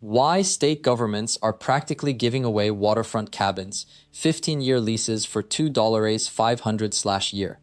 Why state governments are practically giving away waterfront cabins, 15-year leases for $2,500/year.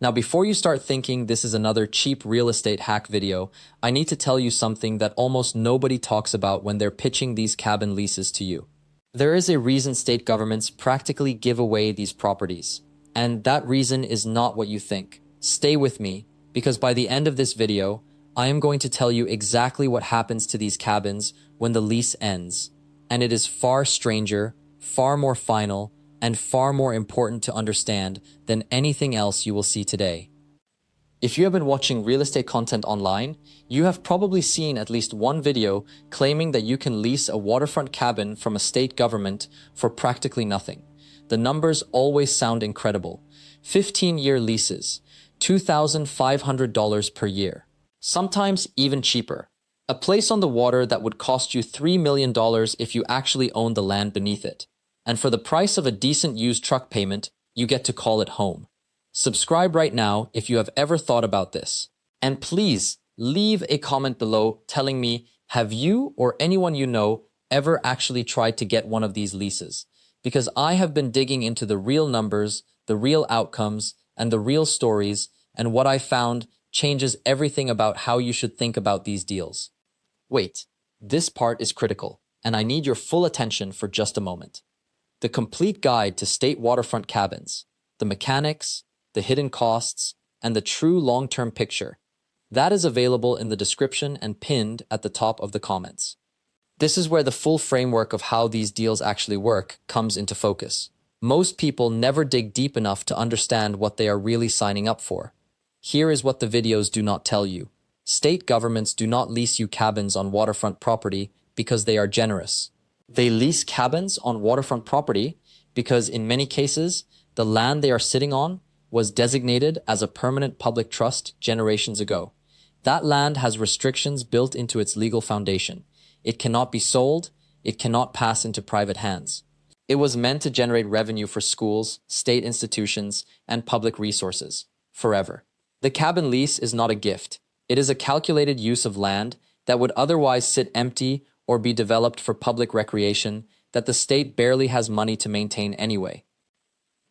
Now, before you start thinking this is another cheap real estate hack video, I need to tell you something that almost nobody talks about when they're pitching these cabin leases to you. There is a reason state governments practically give away these properties, and that reason is not what you think. Stay with me, because by the end of this video, I am going to tell you exactly what happens to these cabins when the lease ends, and it is far stranger, far more final, and far more important to understand than anything else you will see today. If you have been watching real estate content online, you have probably seen at least one video claiming that you can lease a waterfront cabin from a state government for practically nothing. The numbers always sound incredible. 15-year leases, $2,500 per year. Sometimes even cheaper. A place on the water that would cost you $3 million if you actually owned the land beneath it. And for the price of a decent used truck payment, you get to call it home. Subscribe right now if you have ever thought about this. And please leave a comment below telling me, have you or anyone you know ever actually tried to get one of these leases? Because I have been digging into the real numbers, the real outcomes, and the real stories, and what I found changes everything about how you should think about these deals. Wait, this part is critical, and I need your full attention for just a moment. The complete guide to state waterfront cabins, the mechanics, the hidden costs, and the true long-term picture. That is available in the description and pinned at the top of the comments. This is where the full framework of how these deals actually work comes into focus. Most people never dig deep enough to understand what they are really signing up for. Here is what the videos do not tell you. State governments do not lease you cabins on waterfront property because they are generous. They lease cabins on waterfront property because in many cases, the land they are sitting on was designated as a permanent public trust generations ago. That land has restrictions built into its legal foundation. It cannot be sold. It cannot pass into private hands. It was meant to generate revenue for schools, state institutions, and public resources forever. The cabin lease is not a gift. It is a calculated use of land that would otherwise sit empty or be developed for public recreation that the state barely has money to maintain anyway.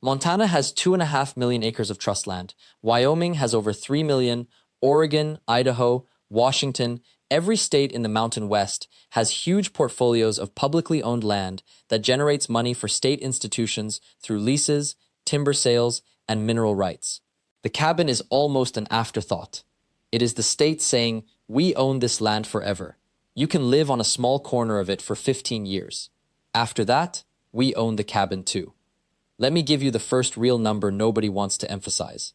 Montana has 2.5 million acres of trust land. Wyoming has over 3 million. Oregon, Idaho, Washington, every state in the Mountain West has huge portfolios of publicly owned land that generates money for state institutions through leases, timber sales, and mineral rights. The cabin is almost an afterthought. It is the state saying, we own this land forever. You can live on a small corner of it for 15 years. After that, we own the cabin too. Let me give you the first real number nobody wants to emphasize.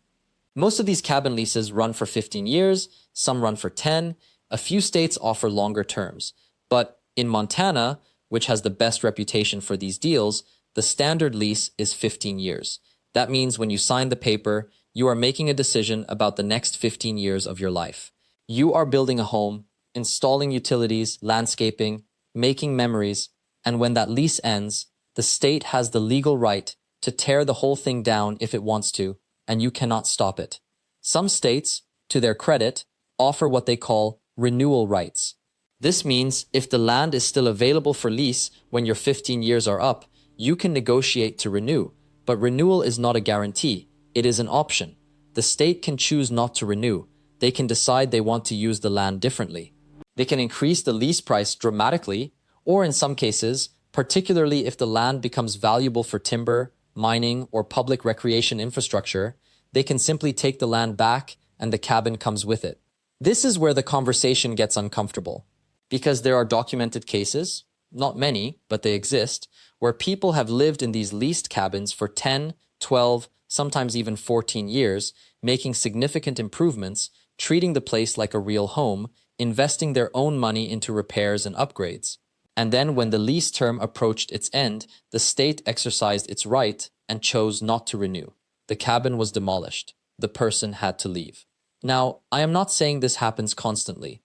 Most of these cabin leases run for 15 years, some run for 10, a few states offer longer terms. But in Montana, which has the best reputation for these deals, the standard lease is 15 years. That means when you sign the paper, you are making a decision about the next 15 years of your life. You are building a home, installing utilities, landscaping, making memories, and when that lease ends, the state has the legal right to tear the whole thing down if it wants to, and you cannot stop it. Some states, to their credit, offer what they call renewal rights. This means if the land is still available for lease when your 15 years are up, you can negotiate to renew, but renewal is not a guarantee. It is an option. The state can choose not to renew. They can decide they want to use the land differently. They can increase the lease price dramatically, or in some cases, particularly if the land becomes valuable for timber, mining, or public recreation infrastructure, they can simply take the land back and the cabin comes with it. This is where the conversation gets uncomfortable, because there are documented cases, not many, but they exist, where people have lived in these leased cabins for 10, 12, sometimes even 14 years, making significant improvements, treating the place like a real home, investing their own money into repairs and upgrades. And then when the lease term approached its end, the state exercised its right and chose not to renew. The cabin was demolished. The person had to leave. Now, I am not saying this happens constantly,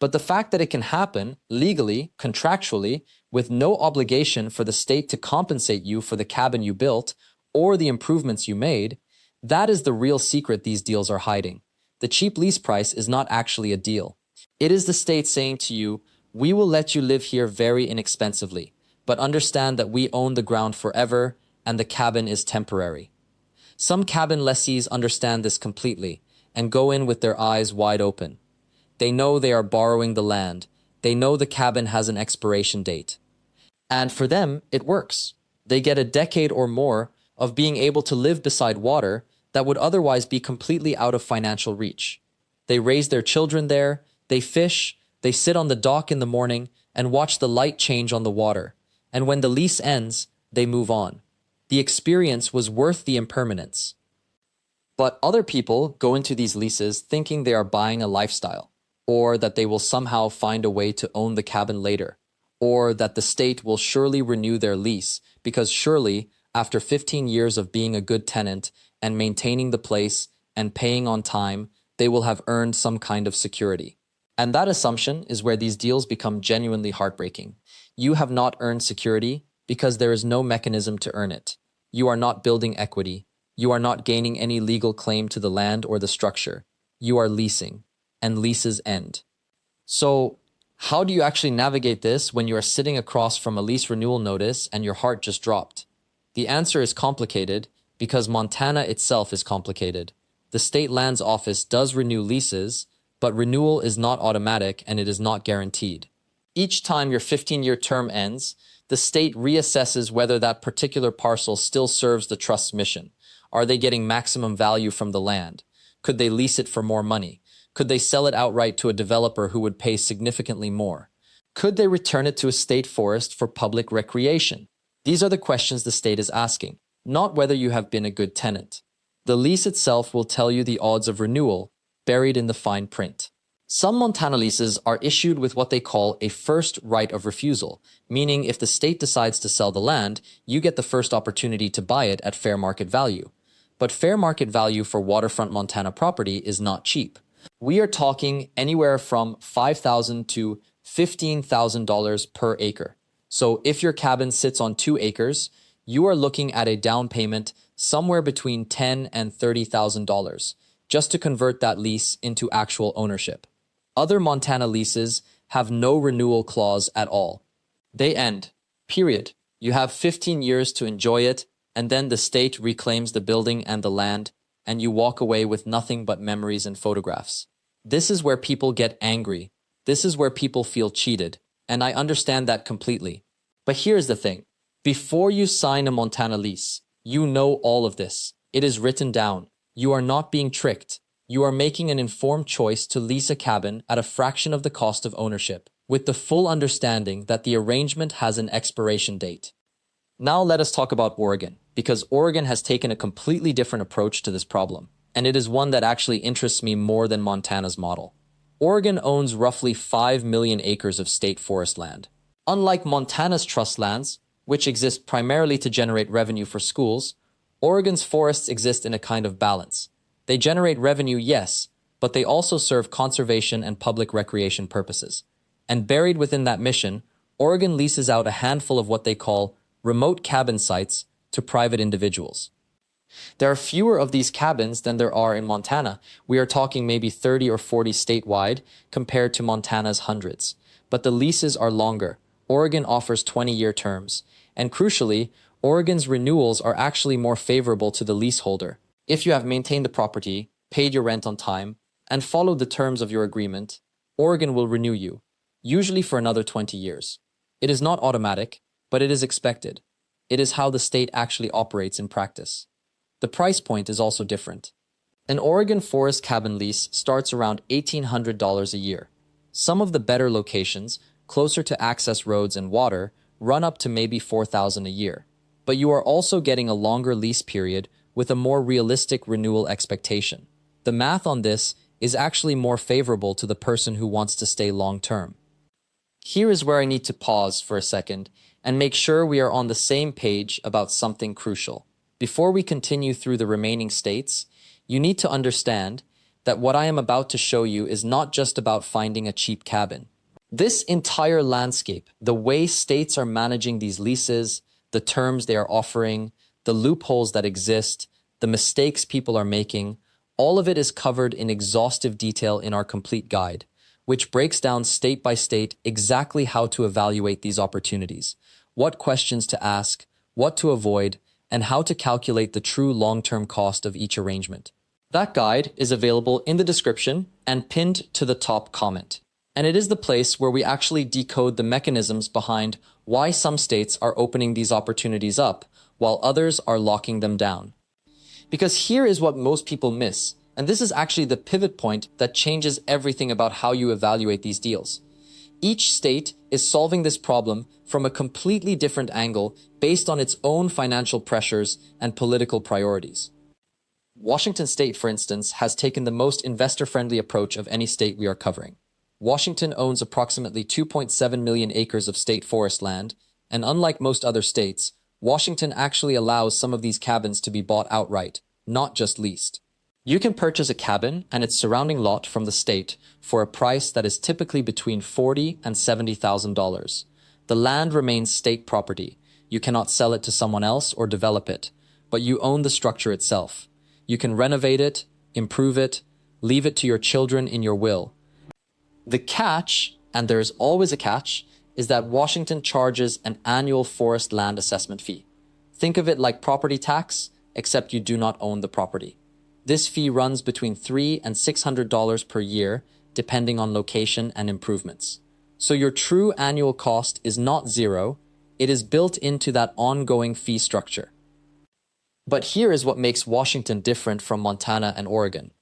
but the fact that it can happen legally, contractually, with no obligation for the state to compensate you for the cabin you built or the improvements you made, that is the real secret these deals are hiding. The cheap lease price is not actually a deal. It is the state saying to you, We will let you live here very inexpensively, but understand that we own the ground forever and the cabin is temporary. Some cabin lessees understand this completely and go in with their eyes wide open. They know they are borrowing the land. They know the cabin has an expiration date. And for them, it works. They get a decade or more of being able to live beside water that would otherwise be completely out of financial reach. They raise their children there, they fish, they sit on the dock in the morning and watch the light change on the water. And when the lease ends, they move on. The experience was worth the impermanence. But other people go into these leases thinking they are buying a lifestyle, or that they will somehow find a way to own the cabin later, or that the state will surely renew their lease because surely, after 15 years of being a good tenant and maintaining the place and paying on time, they will have earned some kind of security. And that assumption is where these deals become genuinely heartbreaking. You have not earned security because there is no mechanism to earn it. You are not building equity. You are not gaining any legal claim to the land or the structure. You are leasing, and leases end. So, how do you actually navigate this when you are sitting across from a lease renewal notice and your heart just dropped? The answer is complicated because Montana itself is complicated. The state lands office does renew leases, but renewal is not automatic and it is not guaranteed. Each time your 15-year term ends, the state reassesses whether that particular parcel still serves the trust's mission. Are they getting maximum value from the land? Could they lease it for more money? Could they sell it outright to a developer who would pay significantly more? Could they return it to a state forest for public recreation? These are the questions the state is asking, not whether you have been a good tenant. The lease itself will tell you the odds of renewal, buried in the fine print. Some Montana leases are issued with what they call a first right of refusal, meaning if the state decides to sell the land, you get the first opportunity to buy it at fair market value. But fair market value for waterfront Montana property is not cheap. We are talking anywhere from $5,000 to $15,000 per acre. So if your cabin sits on 2 acres, you are looking at a down payment somewhere between $10,000 and $30,000 just to convert that lease into actual ownership. Other Montana leases have no renewal clause at all. They end, period. You have 15 years to enjoy it, and then the state reclaims the building and the land, and you walk away with nothing but memories and photographs. This is where people get angry. This is where people feel cheated, and I understand that completely. But here's the thing. Before you sign a Montana lease, you know all of this. It is written down. You are not being tricked. You are making an informed choice to lease a cabin at a fraction of the cost of ownership, with the full understanding that the arrangement has an expiration date. Now let us talk about Oregon, because Oregon has taken a completely different approach to this problem, and it is one that actually interests me more than Montana's model. Oregon owns roughly 5 million acres of state forest land. Unlike Montana's trust lands, which exist primarily to generate revenue for schools, Oregon's forests exist in a kind of balance. They generate revenue, yes, but they also serve conservation and public recreation purposes. And buried within that mission, Oregon leases out a handful of what they call remote cabin sites to private individuals. There are fewer of these cabins than there are in Montana. We are talking maybe 30 or 40 statewide compared to Montana's hundreds. But the leases are longer. Oregon offers 20-year terms. And crucially, Oregon's renewals are actually more favorable to the leaseholder. If you have maintained the property, paid your rent on time, and followed the terms of your agreement, Oregon will renew you, usually for another 20 years. It is not automatic, but it is expected. It is how the state actually operates in practice. The price point is also different. An Oregon forest cabin lease starts around $1,800 a year. Some of the better locations, closer to access roads and water, run up to maybe $4,000 a year. But you are also getting a longer lease period with a more realistic renewal expectation. The math on this is actually more favorable to the person who wants to stay long-term. Here is where I need to pause for a second and make sure we are on the same page about something crucial. Before we continue through the remaining states, you need to understand that what I am about to show you is not just about finding a cheap cabin. This entire landscape, the way states are managing these leases, the terms they are offering, the loopholes that exist, the mistakes people are making, all of it is covered in exhaustive detail in our complete guide. which breaks down state by state exactly how to evaluate these opportunities, what questions to ask, what to avoid, and how to calculate the true long-term cost of each arrangement. That guide is available in the description and pinned to the top comment. And it is the place where we actually decode the mechanisms behind why some states are opening these opportunities up while others are locking them down. Because here is what most people miss, and this is actually the pivot point that changes everything about how you evaluate these deals. Each state is solving this problem from a completely different angle based on its own financial pressures and political priorities. Washington State, for instance, has taken the most investor-friendly approach of any state we are covering. Washington owns approximately 2.7 million acres of state forest land, and unlike most other states, Washington actually allows some of these cabins to be bought outright, not just leased. You can purchase a cabin and its surrounding lot from the state for a price that is typically between $40,000 and $70,000. The land remains state property. You cannot sell it to someone else or develop it, but you own the structure itself. You can renovate it, improve it, leave it to your children in your will. The catch, and there's always a catch, is that Washington charges an annual forest land assessment fee. Think of it like property tax, except you do not own the property. This fee runs between $300 and $600 per year, depending on location and improvements. So your true annual cost is not zero, it is built into that ongoing fee structure. But here is what makes Washington different from Montana and Oregon.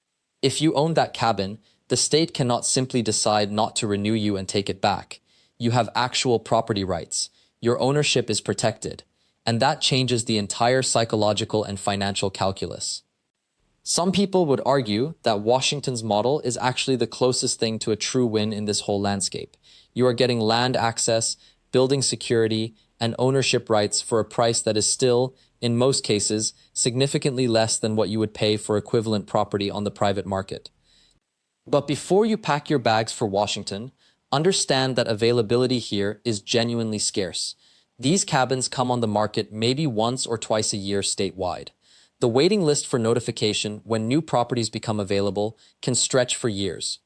If you own that cabin, the state cannot simply decide not to renew you and take it back. You have actual property rights. Your ownership is protected. And that changes the entire psychological and financial calculus. Some people would argue that Washington's model is actually the closest thing to a true win in this whole landscape. You are getting land access, building security, and ownership rights for a price that is still, in most cases, significantly less than what you would pay for equivalent property on the private market. But before you pack your bags for Washington, understand that availability here is genuinely scarce. These cabins come on the market maybe once or twice a year statewide. The waiting list for notification when new properties become available can stretch for years.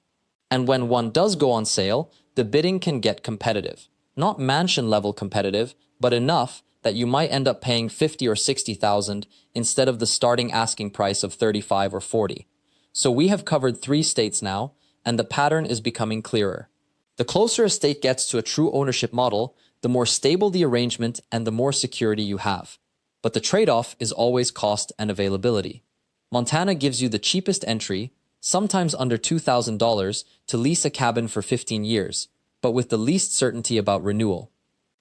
And when one does go on sale, the bidding can get competitive. Not mansion-level competitive, but enough that you might end up paying $50,000 or $60,000 instead of the starting asking price of $35,000 or $40,000. So we have covered 3 states now, and the pattern is becoming clearer. The closer a state gets to a true ownership model, the more stable the arrangement and the more security you have. But the trade-off is always cost and availability. Montana gives you the cheapest entry, sometimes under $2,000, to lease a cabin for 15 years, but with the least certainty about renewal.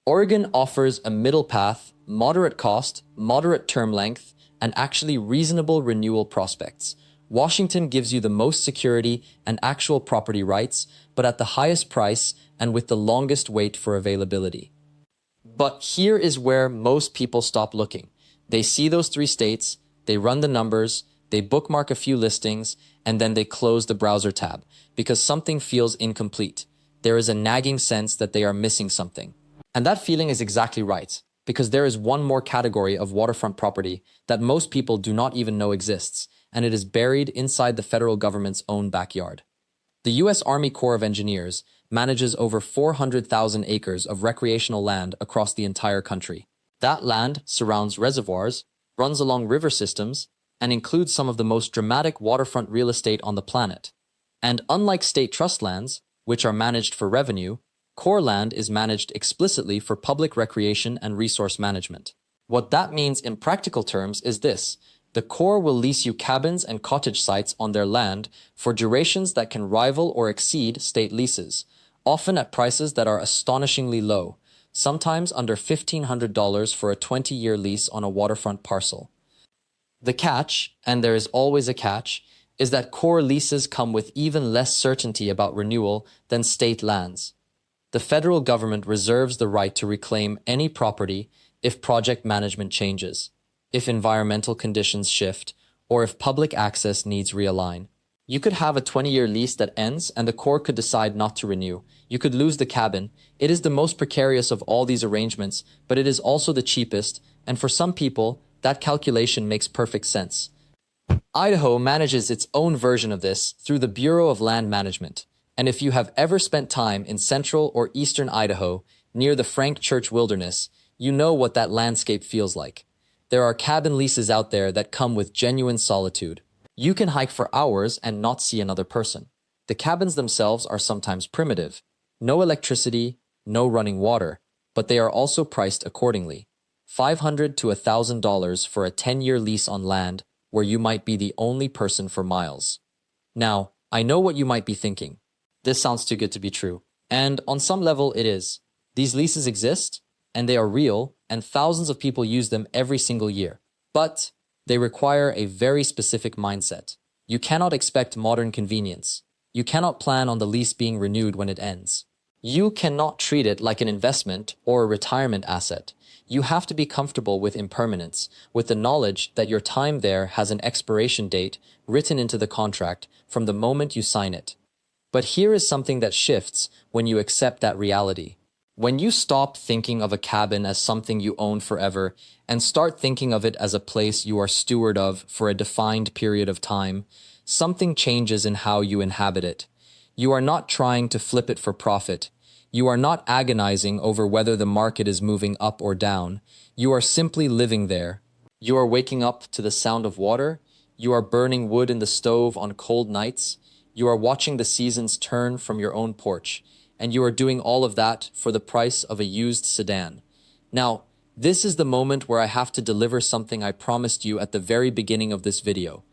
Oregon offers a middle path, moderate cost, moderate term length, and actually reasonable renewal prospects. Washington gives you the most security and actual property rights, but at the highest price and with the longest wait for availability. But here is where most people stop looking. They see those 3 states, they run the numbers, they bookmark a few listings, and then they close the browser tab because something feels incomplete. There is a nagging sense that they are missing something. And that feeling is exactly right, because there is one more category of waterfront property that most people do not even know exists, and it is buried inside the federal government's own backyard. The U.S. Army Corps of Engineers manages over 400,000 acres of recreational land across the entire country. That land surrounds reservoirs, runs along river systems, and includes some of the most dramatic waterfront real estate on the planet. And unlike state trust lands, which are managed for revenue, Corps land is managed explicitly for public recreation and resource management. What that means in practical terms is this: the Corps will lease you cabins and cottage sites on their land for durations that can rival or exceed state leases, often at prices that are astonishingly low, sometimes under $1,500 for a 20-year lease on a waterfront parcel. The catch, and there is always a catch, is that Corps leases come with even less certainty about renewal than state lands. The federal government reserves the right to reclaim any property if project management changes, if environmental conditions shift, or if public access needs realign. You could have a 20-year lease that ends and the Corps could decide not to renew. You could lose the cabin. It is the most precarious of all these arrangements, but it is also the cheapest, and for some people, that calculation makes perfect sense. Idaho manages its own version of this through the Bureau of Land Management. And if you have ever spent time in central or eastern Idaho, near the Frank Church Wilderness, you know what that landscape feels like. There are cabin leases out there that come with genuine solitude. You can hike for hours and not see another person. The cabins themselves are sometimes primitive. No electricity, no running water, but they are also priced accordingly. $500 to $1,000 for a 10-year lease on land where you might be the only person for miles. Now, I know what you might be thinking. This sounds too good to be true. And on some level, it is. These leases exist, and they are real, and thousands of people use them every single year. But they require a very specific mindset. You cannot expect modern convenience. You cannot plan on the lease being renewed when it ends. You cannot treat it like an investment or a retirement asset. You have to be comfortable with impermanence, with the knowledge that your time there has an expiration date written into the contract from the moment you sign it. But here is something that shifts when you accept that reality. When you stop thinking of a cabin as something you own forever and start thinking of it as a place you are steward of for a defined period of time, something changes in how you inhabit it. You are not trying to flip it for profit. You are not agonizing over whether the market is moving up or down. You are simply living there. You are waking up to the sound of water. You are burning wood in the stove on cold nights. You are watching the seasons turn from your own porch. And you are doing all of that for the price of a used sedan. Now, this is the moment where I have to deliver something I promised you at the very beginning of this video.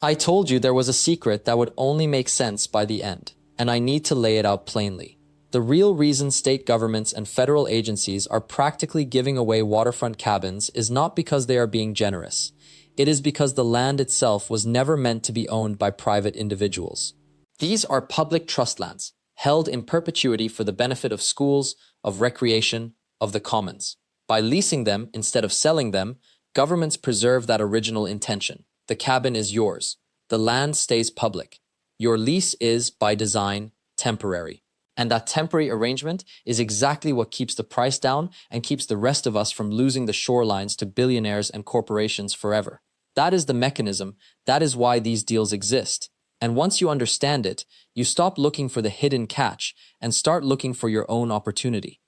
I told you there was a secret that would only make sense by the end, and I need to lay it out plainly. The real reason state governments and federal agencies are practically giving away waterfront cabins is not because they are being generous. It is because the land itself was never meant to be owned by private individuals. These are public trust lands, held in perpetuity for the benefit of schools, of recreation, of the commons. By leasing them instead of selling them, governments preserve that original intention. The cabin is yours. The land stays public. Your lease is, by design, temporary. And that temporary arrangement is exactly what keeps the price down and keeps the rest of us from losing the shorelines to billionaires and corporations forever. That is the mechanism. That is why these deals exist. And once you understand it, you stop looking for the hidden catch and start looking for your own opportunity.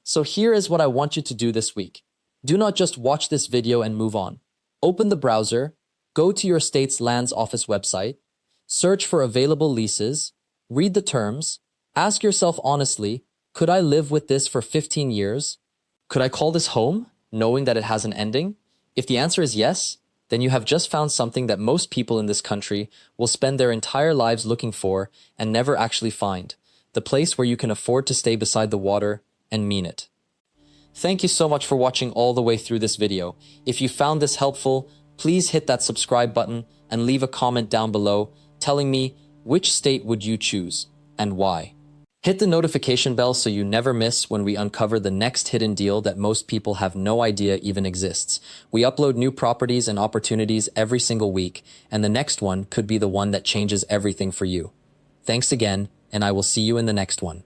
So here is what I want you to do this week. Do not just watch this video and move on. Open the browser, go to your state's lands office website, search for available leases, read the terms, ask yourself honestly, could I live with this for 15 years? Could I call this home, knowing that it has an ending? If the answer is yes, then you have just found something that most people in this country will spend their entire lives looking for and never actually find. The place where you can afford to stay beside the water and mean it. Thank you so much for watching all the way through this video. If you found this helpful, please hit that subscribe button and leave a comment down below telling me which state would you choose and why. Hit the notification bell so you never miss when we uncover the next hidden deal that most people have no idea even exists. We upload new properties and opportunities every single week, and the next one could be the one that changes everything for you. Thanks again, and I will see you in the next one.